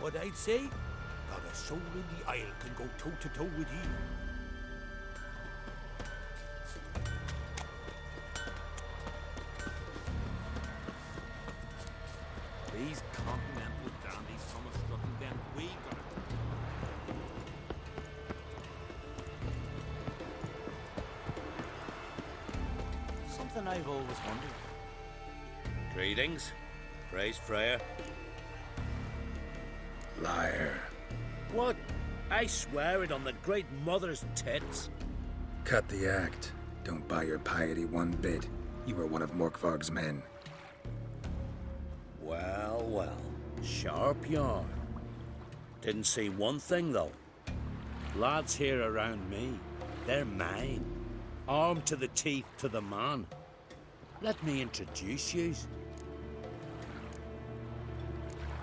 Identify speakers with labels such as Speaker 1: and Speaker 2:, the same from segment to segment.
Speaker 1: But I'd say, not a soul in the Isle can go toe-to-toe with you. These continental dandies come a strutting, then we gotta...
Speaker 2: Something I've always wondered.
Speaker 3: Greetings. Praise Freya.
Speaker 4: Liar.
Speaker 3: What? I swear it on the Great Mother's tits.
Speaker 4: Cut the act. Don't buy your piety one bit. You were one of Morkvarg's men.
Speaker 3: Well, well. Sharp yarn. Didn't see one thing, though. Lads here around me, they're mine. Armed to the teeth to the man. Let me introduce yous.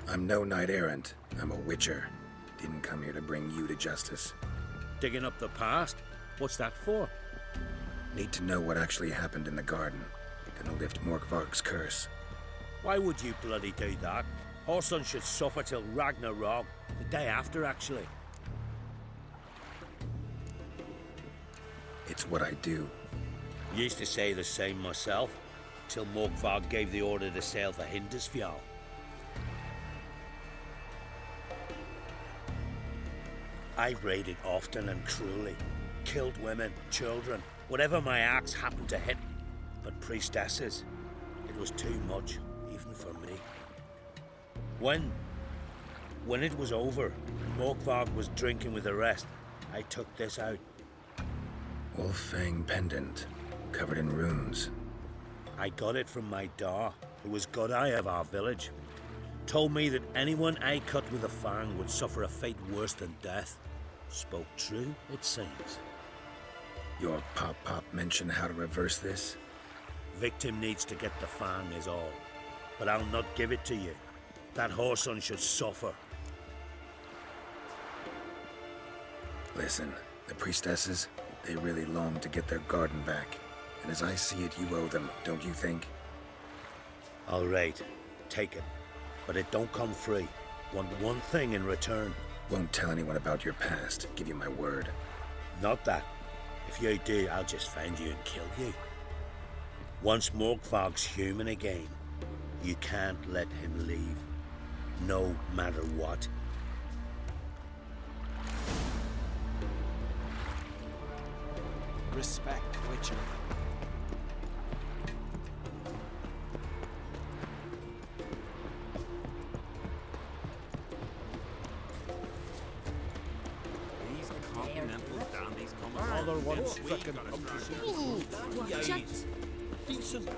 Speaker 4: I'm no knight-errant. I'm a witcher. Didn't come here to bring you to justice.
Speaker 3: Digging up the past? What's that for?
Speaker 4: Need to know what actually happened in the garden. Gonna lift Morkvarg's curse.
Speaker 3: Why would you bloody do that? Horson should suffer till Ragnarok. The day after, actually.
Speaker 4: It's what I do.
Speaker 3: Used to say the same myself, till Morkvarg gave the order to sail for Hindisfjall. I raided often and cruelly. Killed women, children, whatever my axe happened to hit. But priestesses, it was too much, even for me. When it was over, Morkvarg was drinking with the rest, I took this out.
Speaker 4: Wolf-fang pendant, covered in runes.
Speaker 3: I got it from my da, who was Godai of our village. Told me that anyone I cut with a fang would suffer a fate worse than death. Spoke true, it seems.
Speaker 4: Your pop-pop mentioned how to reverse this?
Speaker 3: Victim needs to get the fang is all. But I'll not give it to you. That whoreson should suffer.
Speaker 4: Listen, the priestesses, they really long to get their garden back. And as I see it, you owe them, don't you think?
Speaker 3: All right, take it. But it don't come free. Want one thing in return.
Speaker 4: Won't tell anyone about your past, give you my word.
Speaker 3: Not that. If you do, I'll just find you and kill you. Once Morkvarg's human again, you can't let him leave. No matter what.
Speaker 2: Respect, Witcher.
Speaker 1: These continental dandies come a
Speaker 2: Another one
Speaker 1: strutting, then
Speaker 2: stricken
Speaker 1: we
Speaker 2: from
Speaker 1: gotta
Speaker 2: the
Speaker 1: drag
Speaker 2: sea.
Speaker 1: them. Decent.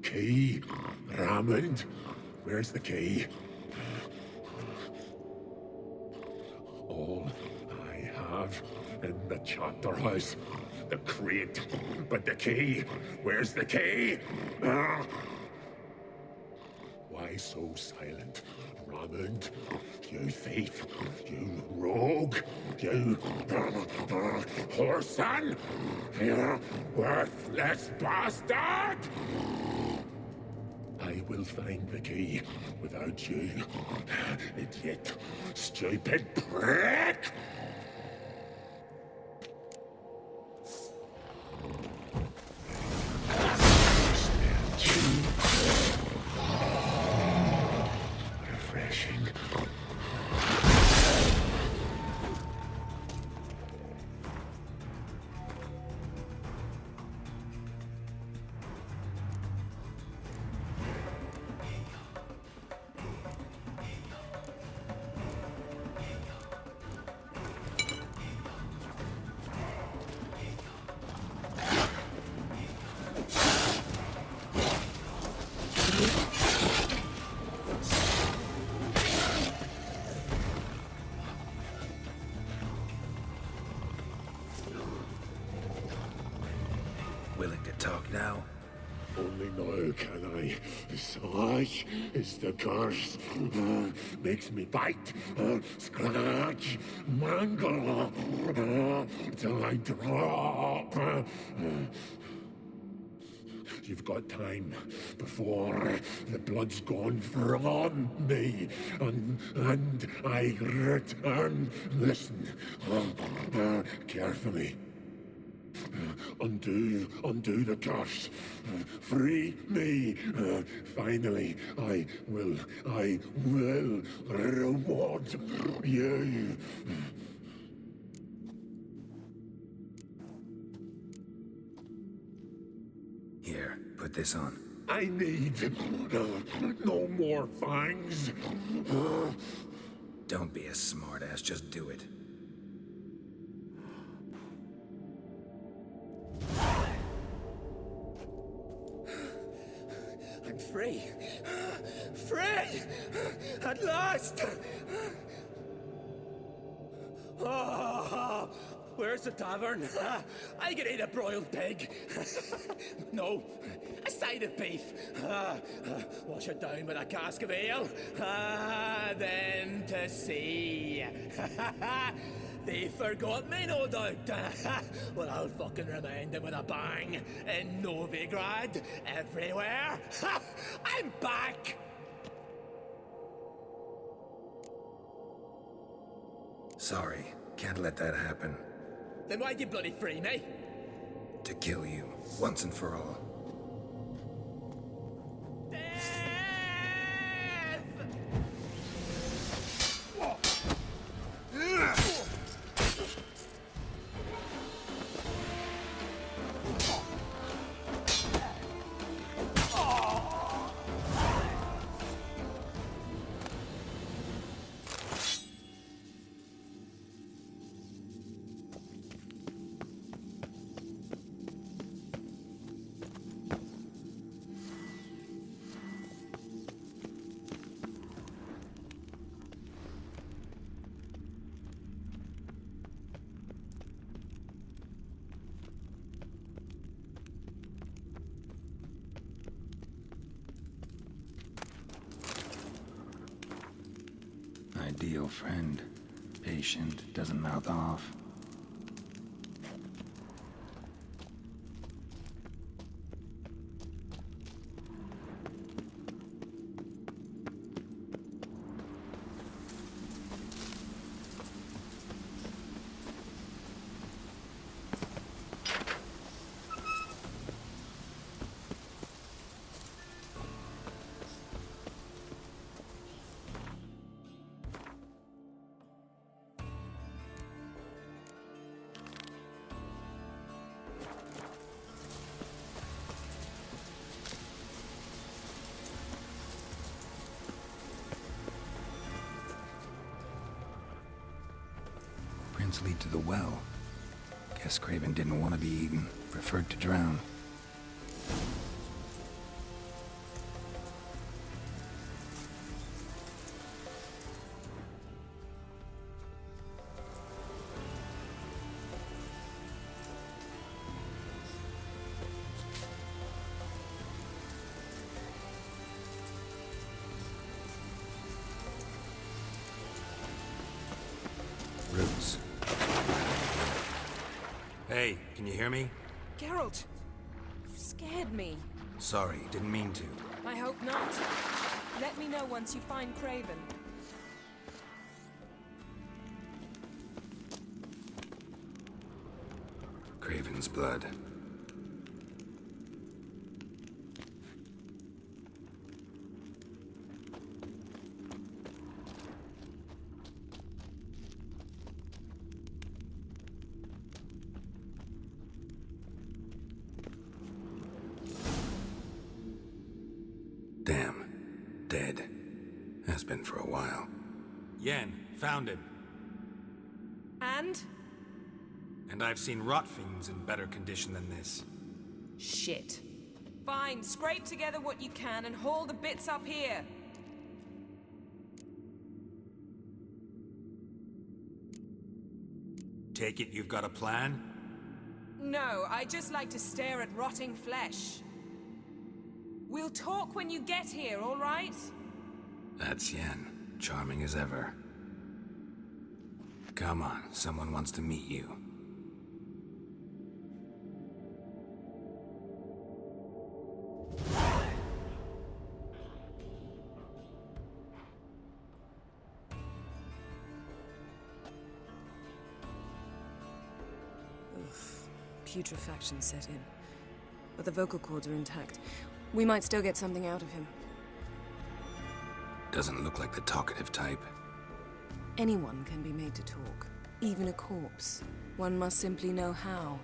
Speaker 5: Key, Raymond, where's the key? All I have in the chapter house, the crate, but the key, where's the key? Why so silent, Raymond? You thief, you rogue, you whoreson, you worthless bastard! I will find the key without you. Idiot. Stupid prick! Refreshing.
Speaker 4: Willing to talk now?
Speaker 5: Only now can I. Such is the curse. Makes me bite, scratch, mangle, till I drop. You've got time before the blood's gone from me, and I return. Listen, carefully. Undo the curse. Free me. Finally, I will reward you.
Speaker 4: Here, put this on.
Speaker 5: I need no more fangs.
Speaker 4: Don't be a smartass, just do it.
Speaker 3: I'm free. Free! At last! Oh, where's the tavern? I can eat a broiled pig. No, a side of beef. Wash it down with a cask of ale. Then to sea. They forgot me, no doubt. Well, I'll fucking remind them with a bang. In Novigrad, everywhere. I'm back!
Speaker 4: Sorry, can't let that happen.
Speaker 3: Then why'd you bloody free me?
Speaker 4: To kill you, once and for all. Ideal friend. Patient, doesn't mouth off. Lead to the well. Guess Craven didn't want to be eaten, preferred to drown. Roots. Hey, can you hear me?
Speaker 6: Geralt, you scared me.
Speaker 4: Sorry, didn't mean to.
Speaker 6: I hope not. Let me know once you find Craven.
Speaker 4: Craven's blood. Damn. Dead. Has been for a while.
Speaker 7: Yen, found him.
Speaker 6: And?
Speaker 7: And I've seen rot fiends in better condition than this.
Speaker 6: Shit. Fine, scrape together what you can and haul the bits up here.
Speaker 7: Take it you've got a plan?
Speaker 6: No, I just like to stare at rotting flesh. We'll talk when you get here, all right?
Speaker 4: That's Yen. Charming as ever. Come on, someone wants to meet you.
Speaker 6: Putrefaction set in. But the vocal cords are intact. We might still get something out of him.
Speaker 4: Doesn't look like the talkative type.
Speaker 6: Anyone can be made to talk. Even a corpse. One must simply know how.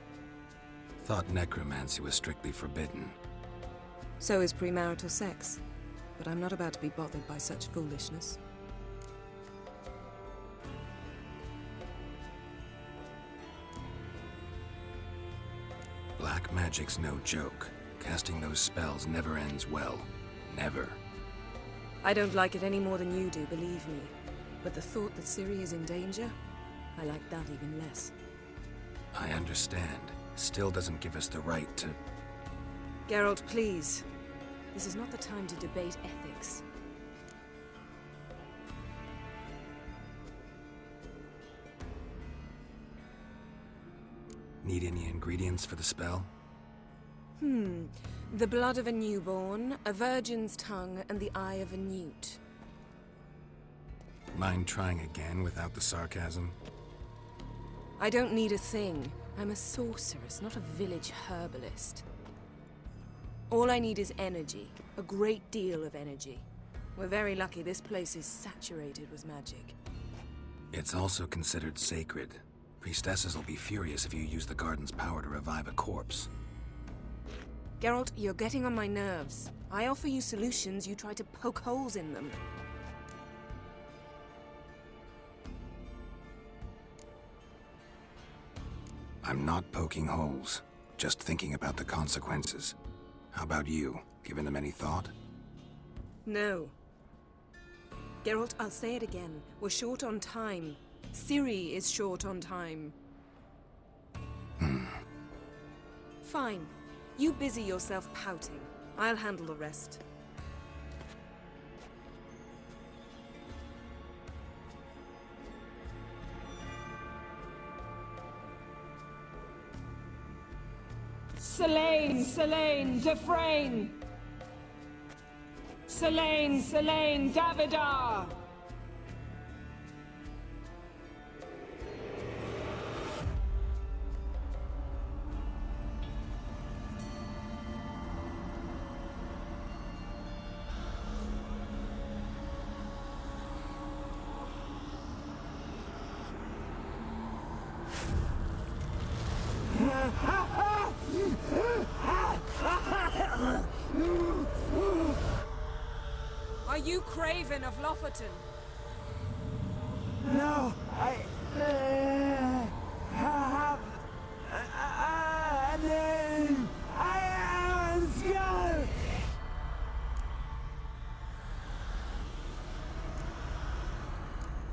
Speaker 4: Thought necromancy was strictly forbidden.
Speaker 6: So is premarital sex. But I'm not about to be bothered by such foolishness.
Speaker 4: Black magic's no joke. Casting those spells never ends well. Never.
Speaker 6: I don't like it any more than you do, believe me. But the thought that Ciri is in danger, I like that even less.
Speaker 4: I understand. Still doesn't give us the right to...
Speaker 6: Geralt, please. This is not the time to debate ethics.
Speaker 4: Need any ingredients for the spell?
Speaker 6: The blood of a newborn, a virgin's tongue, and the eye of a newt.
Speaker 4: Mind trying again without the sarcasm?
Speaker 6: I don't need a thing. I'm a sorceress, not a village herbalist. All I need is energy. A great deal of energy. We're very lucky this place is saturated with magic.
Speaker 4: It's also considered sacred. Priestesses will be furious if you use the garden's power to revive a corpse.
Speaker 6: Geralt, you're getting on my nerves. I offer you solutions, you try to poke holes in them.
Speaker 4: I'm not poking holes, just thinking about the consequences. How about you? Given them any thought?
Speaker 6: No. Geralt, I'll say it again. We're short on time. Ciri is short on time. Fine. You busy yourself pouting. I'll handle the rest. Selene, Selene, Defrain! Selene, Selene, Davidar! Are you Craven of Lofoten?
Speaker 2: No, I have a name. I am a Skull.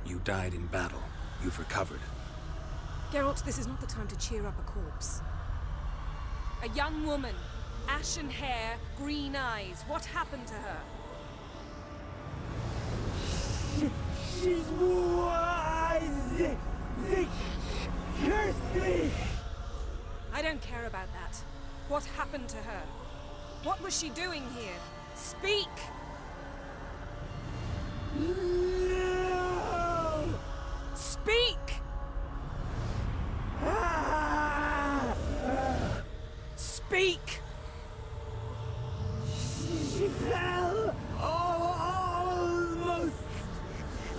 Speaker 4: You died in battle. You've recovered.
Speaker 6: Geralt, this is not the time to cheer up a corpse. A young woman, ashen hair, green eyes. What happened to her?
Speaker 2: She's wise. They cursed me.
Speaker 6: I don't care about that. What happened to her? What was she doing here? Speak!
Speaker 2: No!
Speaker 6: Speak! Speak!
Speaker 2: She fell almost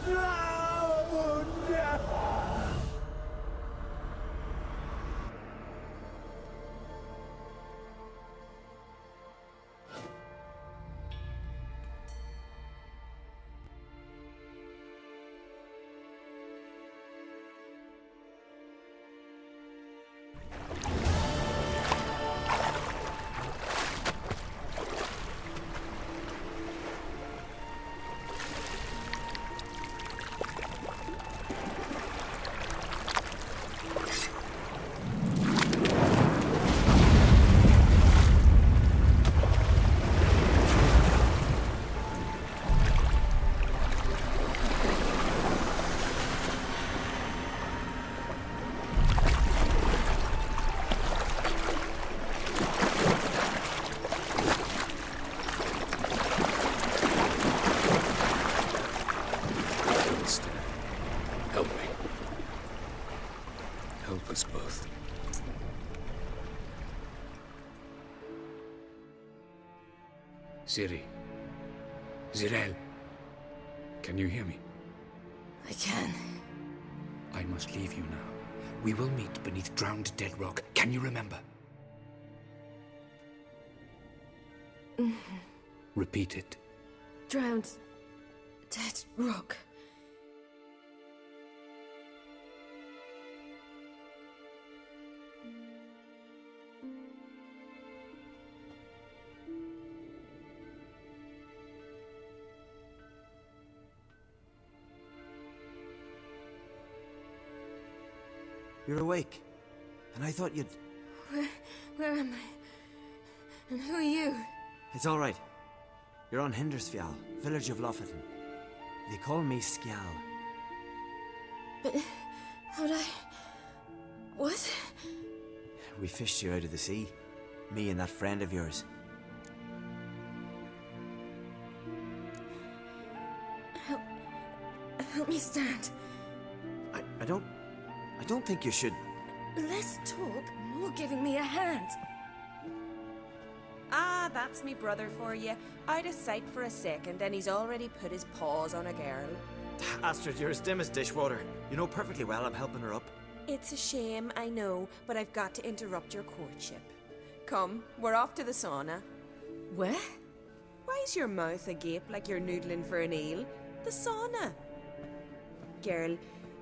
Speaker 2: drowned.
Speaker 4: Help me. Help us both. Ciri. Zirel. Can you hear me?
Speaker 6: I can.
Speaker 4: I must leave you now. We will meet beneath drowned dead rock. Can you remember? Repeat it.
Speaker 6: Drowned. Dead rock.
Speaker 2: You're awake. And I thought you'd...
Speaker 6: Where am I? And who are you?
Speaker 2: It's all right. You're on Hindersfjall, village of Lofoten. They call me Skjal.
Speaker 6: But how'd I... What?
Speaker 2: We fished you out of the sea. Me and that friend of yours.
Speaker 6: Help me stand.
Speaker 2: I don't think you should...
Speaker 6: Less talk, more giving me a hand. Ah, that's me brother for you. Out of sight for a second, and he's already put his paws on a girl.
Speaker 2: Astrid, you're as dim as dishwater. You know perfectly well I'm helping her up.
Speaker 6: It's a shame, I know, but I've got to interrupt your courtship. Come, we're off to the sauna. Where? Why's your mouth agape like you're noodling for an eel? The sauna. Girl,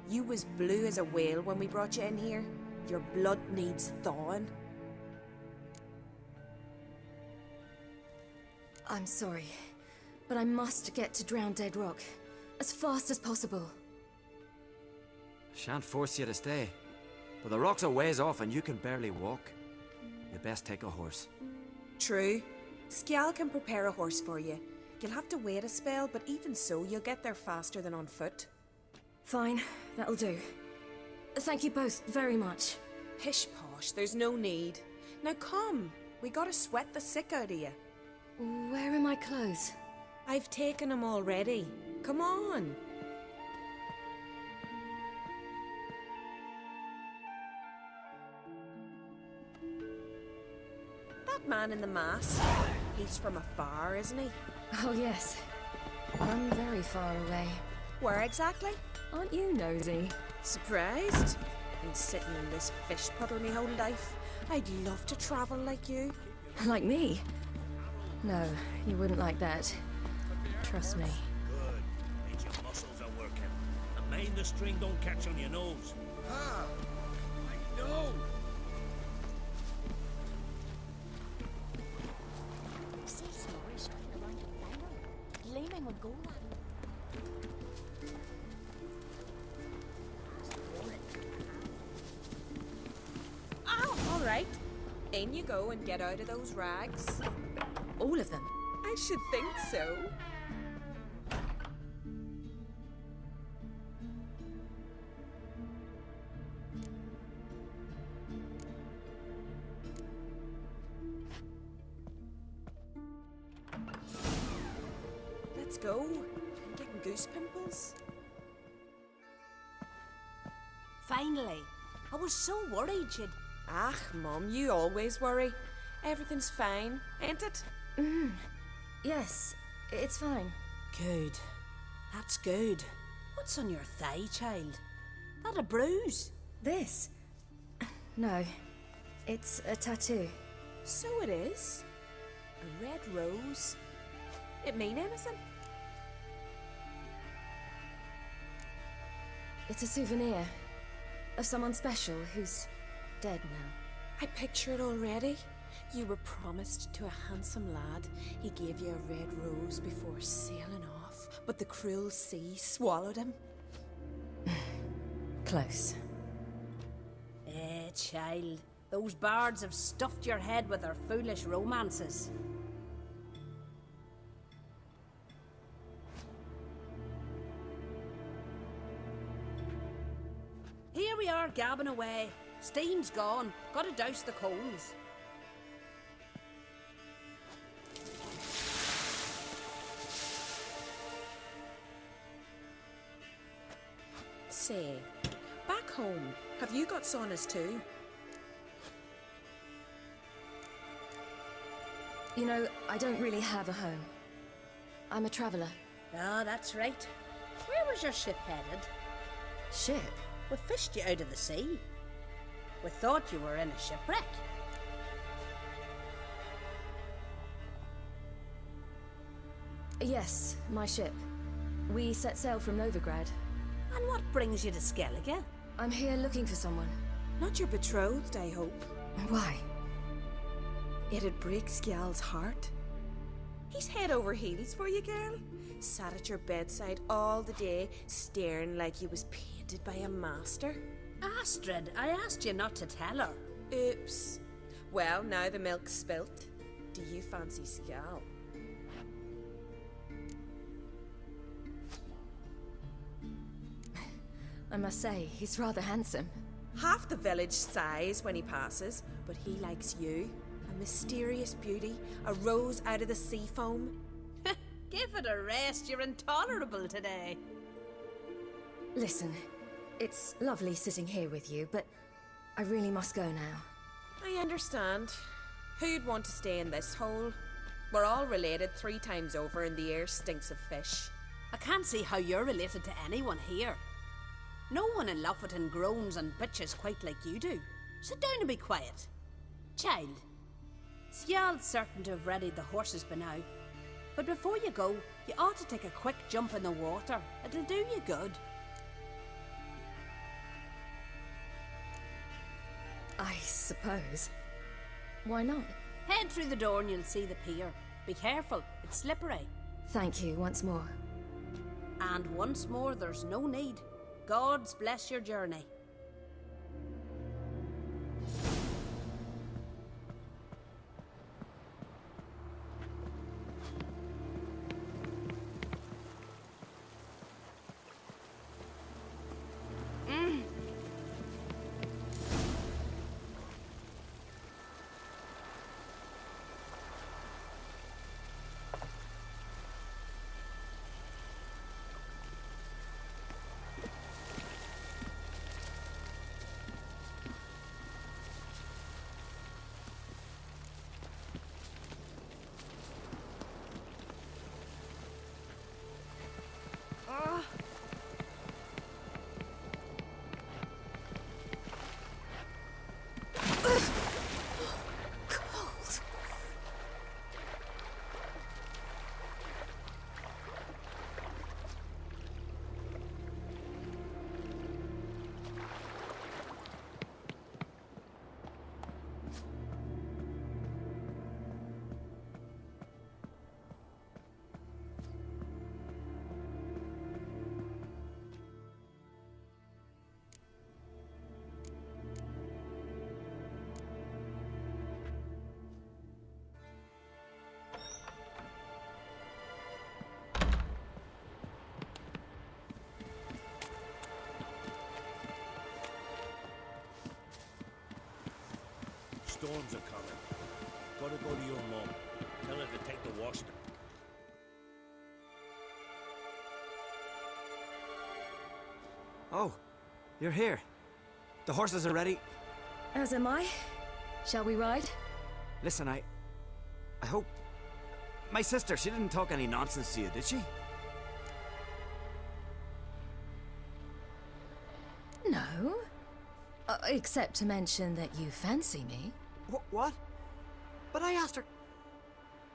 Speaker 6: you was blue as a whale when we brought you in here. Your blood needs thawing.
Speaker 8: I'm sorry, but I must get to Drowned Dead Rock as fast as possible.
Speaker 2: Shan't force you to stay. But the rock's a ways off and you can barely walk. You best take a horse.
Speaker 6: True. Skjal can prepare a horse for you. You'll have to wait a spell, but even so, you'll get there faster than on foot.
Speaker 8: Fine, that'll do. Thank you both very much.
Speaker 6: Pish posh, there's no need. Now come, we gotta sweat the sick out of you.
Speaker 8: Where are my clothes?
Speaker 6: I've taken them already. Come on. That man in the mask, he's from afar, isn't he?
Speaker 8: Oh yes, from very far away.
Speaker 6: Where exactly?
Speaker 8: Aren't you nosy?
Speaker 6: Surprised? Been sitting in this fish puddle me whole life. I'd love to travel like you.
Speaker 8: Like me? No, you wouldn't like that. Trust me.
Speaker 3: Good. Means your muscles are working. And mind the string don't catch on your nose.
Speaker 4: Ah! I know!
Speaker 6: Oh, all right. In you go and get out of those rags.
Speaker 8: All of them?
Speaker 6: I should think so. go. I'm getting goose pimples.
Speaker 9: Finally. I was so worried you'd...
Speaker 6: Ah, Mum, you always worry. Everything's fine, ain't it?
Speaker 8: Yes, it's fine.
Speaker 9: Good. That's good. What's on your thigh, child? That a bruise?
Speaker 8: This? No, it's a tattoo.
Speaker 6: So it is. A red rose. It mean anything?
Speaker 8: It's a souvenir of someone special who's dead now.
Speaker 6: I picture it already. You were promised to a handsome lad. He gave you a red rose before sailing off, but the cruel sea swallowed him.
Speaker 8: Close.
Speaker 9: Child. Those bards have stuffed your head with their foolish romances. Here we are gabbing away. Steam's gone. Gotta douse the coals.
Speaker 6: Say, back home, have you got saunas too?
Speaker 8: You know, I don't really have a home. I'm a traveller.
Speaker 9: Ah, that's right. Where was your ship headed?
Speaker 8: Ship?
Speaker 9: We fished you out of the sea. We thought you were in a shipwreck.
Speaker 8: Yes, my ship. We set sail from Novigrad.
Speaker 9: And what brings you to Skellige?
Speaker 8: I'm here looking for someone.
Speaker 6: Not your betrothed, I hope.
Speaker 8: Why?
Speaker 6: It'd break Skjal's heart. He's head over heels for you, girl. Sat at your bedside all the day, staring like he was painted by a master.
Speaker 9: Astrid, I asked you not to tell her.
Speaker 6: Oops. Well, now the milk's spilt. Do you fancy Skjal?
Speaker 8: I must say, he's rather handsome.
Speaker 6: Half the village sighs when he passes, but he likes you. A mysterious beauty, a rose out of the sea foam.
Speaker 9: Give it a rest, you're intolerable today.
Speaker 8: Listen, it's lovely sitting here with you, but I really must go now.
Speaker 6: I understand. Who'd want to stay in this hole? We're all related 3 times over and the air stinks of fish.
Speaker 9: I can't see how you're related to anyone here. No one in Lofferton groans and bitches quite like you do. Sit down and be quiet. Child, Skjal's certain to have readied the horses by now. But before you go, you ought to take a quick jump in the water. It'll do you good.
Speaker 8: I suppose. Why not?
Speaker 9: Head through the door and you'll see the pier. Be careful, it's slippery.
Speaker 8: Thank you once more.
Speaker 9: And once more, there's no need. God's bless your journey.
Speaker 3: Storms are coming. Gotta go to your mum. Tell her to take the wash.
Speaker 2: Oh, you're here. The horses are ready.
Speaker 8: As am I. Shall we ride?
Speaker 2: Listen, I hope... My sister, she didn't talk any nonsense to you, did she?
Speaker 8: No. Except to mention that you fancy me.
Speaker 2: What? But I asked her...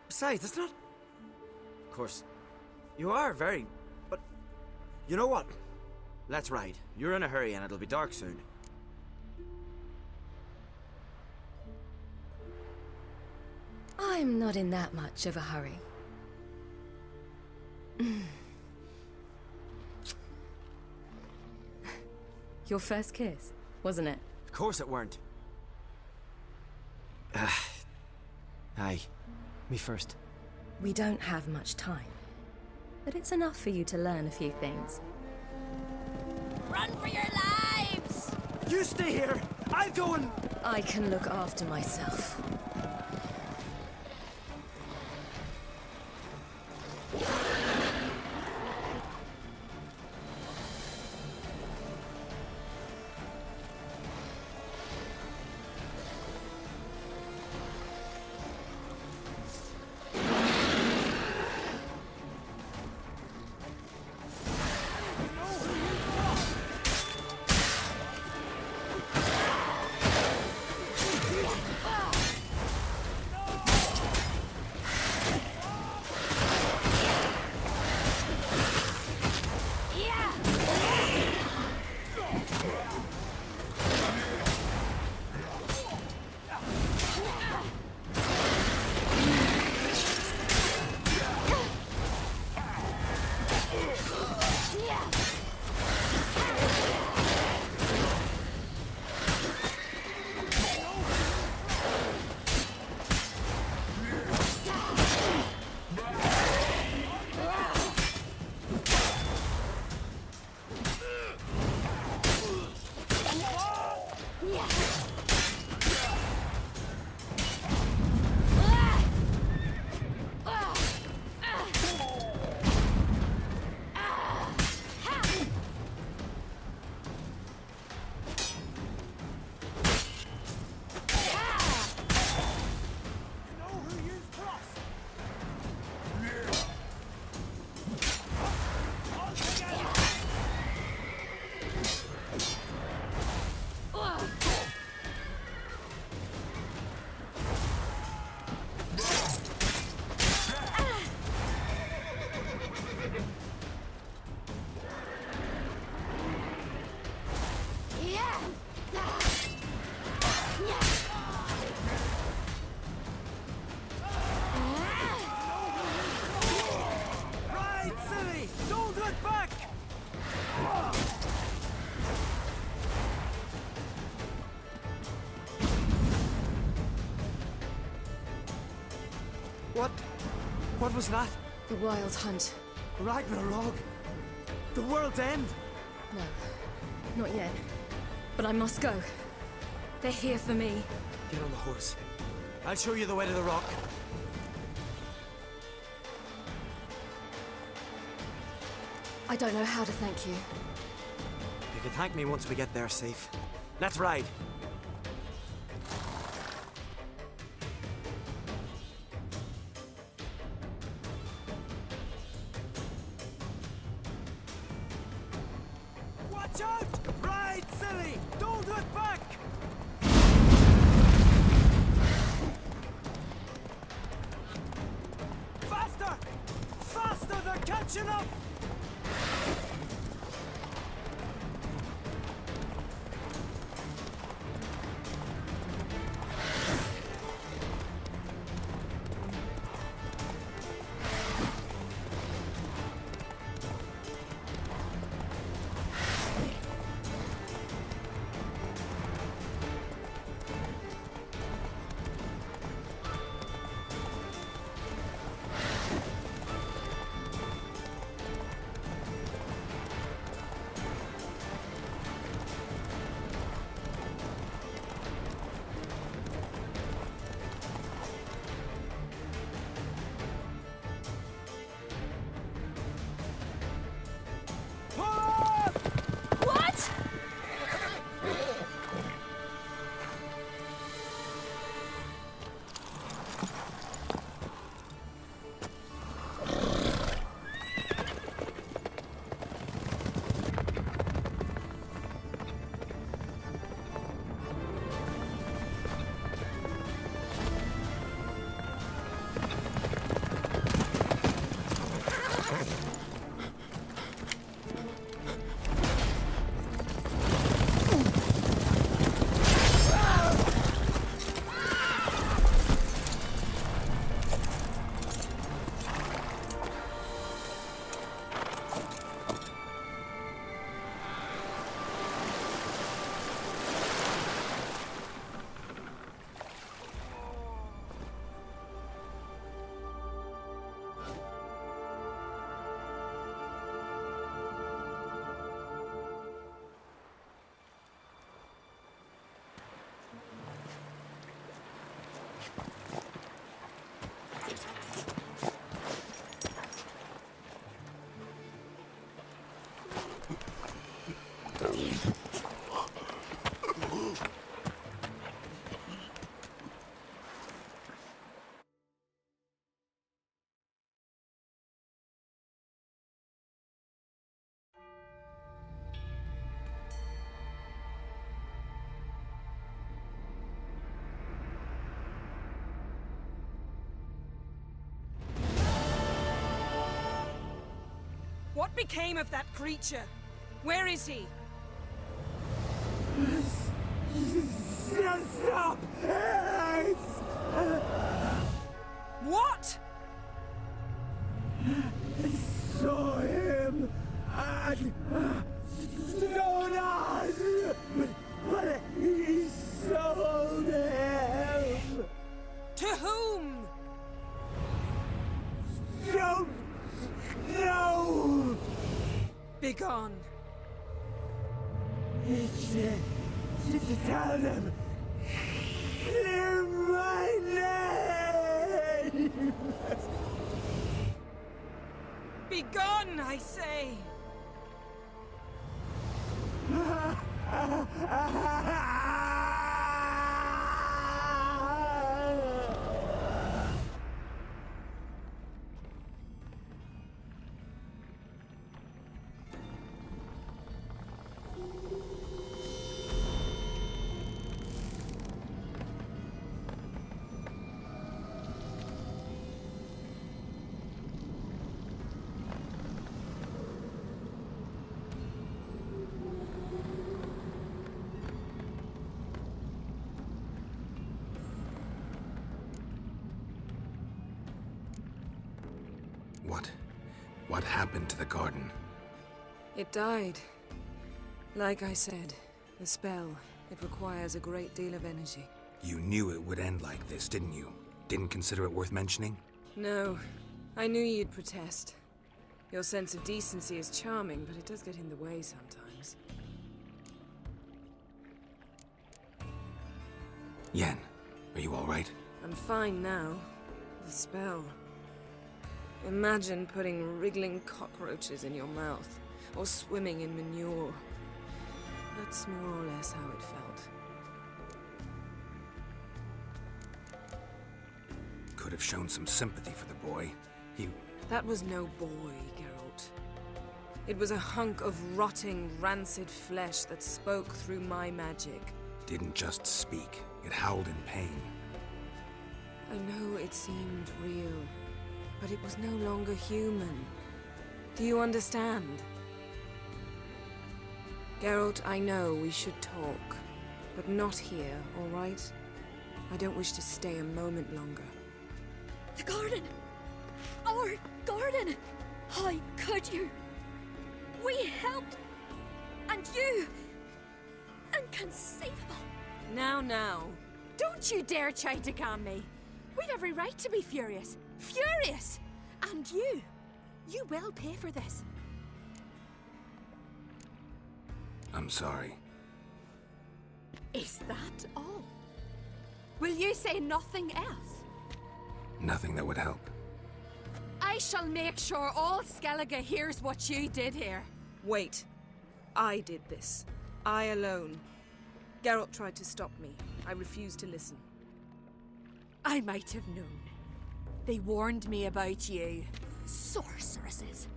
Speaker 2: Besides, it's not... Of course, you are very... But... You know what? Let's ride. You're in a hurry and it'll be dark soon.
Speaker 8: I'm not in that much of a hurry. Your first kiss, wasn't it?
Speaker 2: Of course it weren't. Aye. Me first.
Speaker 8: We don't have much time. But it's enough for you to learn a few things.
Speaker 9: Run for your lives!
Speaker 2: You stay here! I'll go and...
Speaker 8: I can look after myself.
Speaker 2: What was that?
Speaker 8: The Wild Hunt.
Speaker 2: Ragnarok? The world's end?
Speaker 8: No, not yet. But I must go. They're here for me.
Speaker 2: Get on the horse. I'll show you the way to the rock.
Speaker 8: I don't know how to thank you.
Speaker 2: You can thank me once we get there safe. Let's ride. Watch out! Ride, silly! Don't look back! Faster! Faster! They're catching up!
Speaker 6: What became of that creature? Where is he?
Speaker 2: Stop!
Speaker 6: What?
Speaker 2: I saw him at Stonas, but he sold him.
Speaker 6: To whom?
Speaker 2: Don't know.
Speaker 6: Begone.
Speaker 2: Tell them. Clear my name.
Speaker 6: Begone, I say!
Speaker 7: What happened to the garden?
Speaker 6: It died. Like I said, the spell, it requires a great deal of energy.
Speaker 7: You knew it would end like this, didn't you? Didn't consider it worth mentioning?
Speaker 6: No. I knew you'd protest. Your sense of decency is charming, but it does get in the way sometimes.
Speaker 7: Yen, are you all right?
Speaker 6: I'm fine now. The spell. Imagine putting wriggling cockroaches in your mouth, or swimming in manure. That's more or less how it felt.
Speaker 7: Could have shown some sympathy for the boy.
Speaker 6: That was no boy, Geralt. It was a hunk of rotting, rancid flesh that spoke through my magic.
Speaker 7: Didn't just speak. It howled in pain.
Speaker 6: I know it seemed real, but it was no longer human. Do you understand? Geralt, I know we should talk, but not here, all right? I don't wish to stay a moment longer.
Speaker 10: The garden! Our garden! How could you? We helped! And you! Inconceivable!
Speaker 6: Now.
Speaker 10: Don't you dare try to calm me! We'd every right to be furious. Furious! And you will pay for this.
Speaker 7: I'm sorry.
Speaker 10: Is that all? Will you say nothing else?
Speaker 7: Nothing that would help.
Speaker 10: I shall make sure all Skellige hears what you did here.
Speaker 6: Wait. I did this. I alone. Geralt tried to stop me. I refused to listen.
Speaker 10: I might have known. They warned me about you. Sorceresses.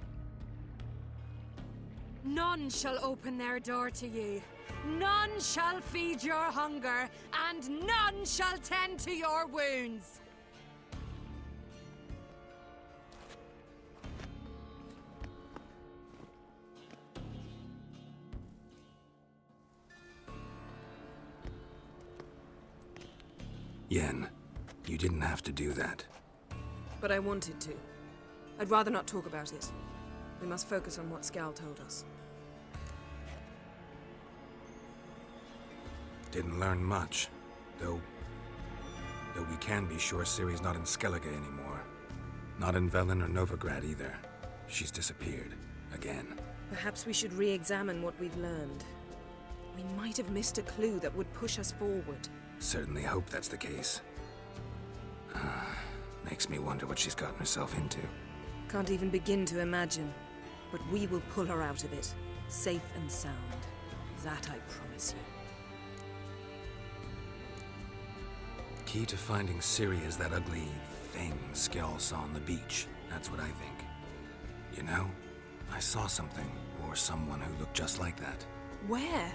Speaker 10: None shall open their door to you. None shall feed your hunger, and none shall tend to your wounds.
Speaker 7: Yen, you didn't have to do that.
Speaker 6: But I wanted to. I'd rather not talk about it. We must focus on what Skal told us.
Speaker 7: Didn't learn much, though we can be sure Ciri's not in Skellige anymore. Not in Velen or Novigrad either. She's disappeared. Again.
Speaker 6: Perhaps we should re-examine what we've learned. We might have missed a clue that would push us forward.
Speaker 7: Certainly hope that's the case. Makes me wonder what she's gotten herself into.
Speaker 6: Can't even begin to imagine. But we will pull her out of it. Safe and sound. That I promise you.
Speaker 7: Key to finding Ciri is that ugly thing Skell saw on the beach. That's what I think. You know, I saw something, or someone who looked just like that.
Speaker 6: Where?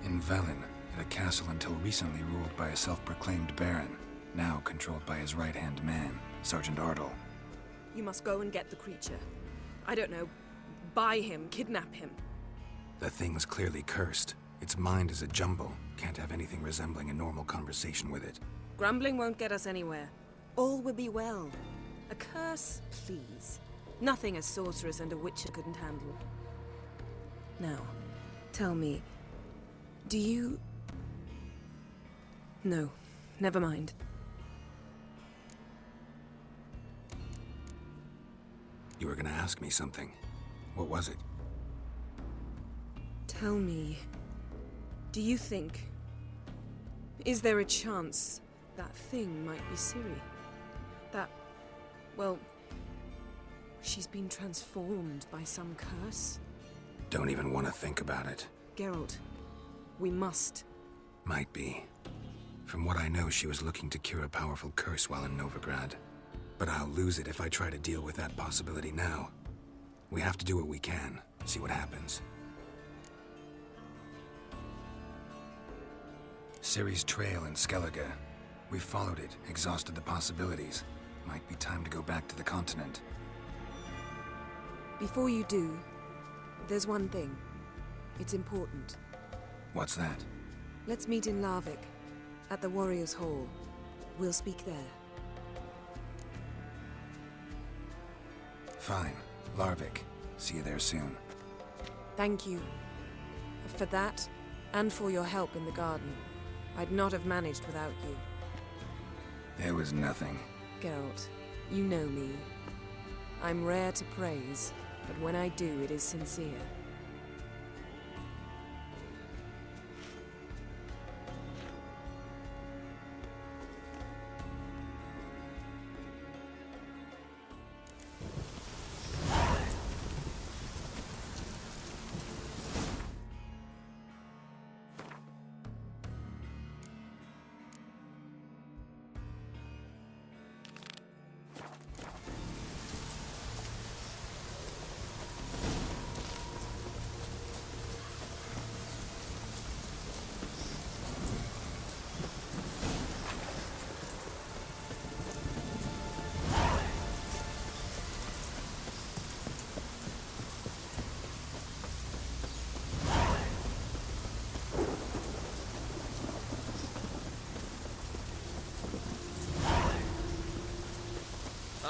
Speaker 11: In Velen, in a castle until recently ruled by a self-proclaimed baron, now controlled by his right-hand man, Sergeant Ardle.
Speaker 6: You must go and get the creature. I don't know, buy him, kidnap him.
Speaker 7: The thing's clearly cursed. Its mind is a jumble. Can't have anything resembling a normal conversation with it.
Speaker 6: Grumbling won't get us anywhere. All will be well. A curse, please. Nothing a sorceress and a witcher couldn't handle. Now, tell me, do you... No, never mind.
Speaker 7: You were gonna ask me something. What was it?
Speaker 6: Tell me, do you think... Is there a chance that thing might be Ciri? That... well... she's been transformed by some curse?
Speaker 7: Don't even want to think about it.
Speaker 6: Geralt, we must.
Speaker 7: Might be. From what I know, she was looking to cure a powerful curse while in Novigrad. But I'll lose it if I try to deal with that possibility now. We have to do what we can, see what happens. Ciri's trail in Skellige. We followed it, exhausted the possibilities. Might be time to go back to the continent.
Speaker 6: Before you do, there's one thing. It's important.
Speaker 7: What's that?
Speaker 6: Let's meet in Larvik, at the Warriors' Hall. We'll speak there.
Speaker 7: Fine. Larvik. See you there soon.
Speaker 6: Thank you. For that, and for your help in the garden. I'd not have managed without you.
Speaker 7: It was nothing.
Speaker 6: Geralt, you know me. I'm rare to praise, but when I do, it is sincere.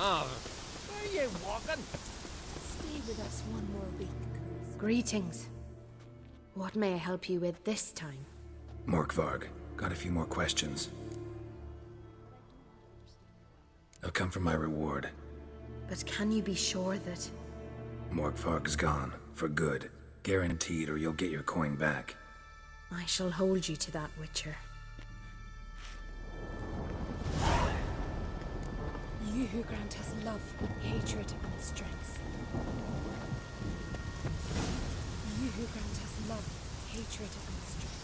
Speaker 1: Where are you walking?
Speaker 12: Stay with us one more week. Greetings. What may I help you with this time?
Speaker 7: Morkvarg. Got a few more questions. I'll come for my reward.
Speaker 12: But can you be sure that...
Speaker 7: Morkvarg's gone. For good. Guaranteed, or you'll get your coin back.
Speaker 12: I shall hold you to that, Witcher. You who grant us love, hatred, and strength. You who grant us love, hatred, and strength.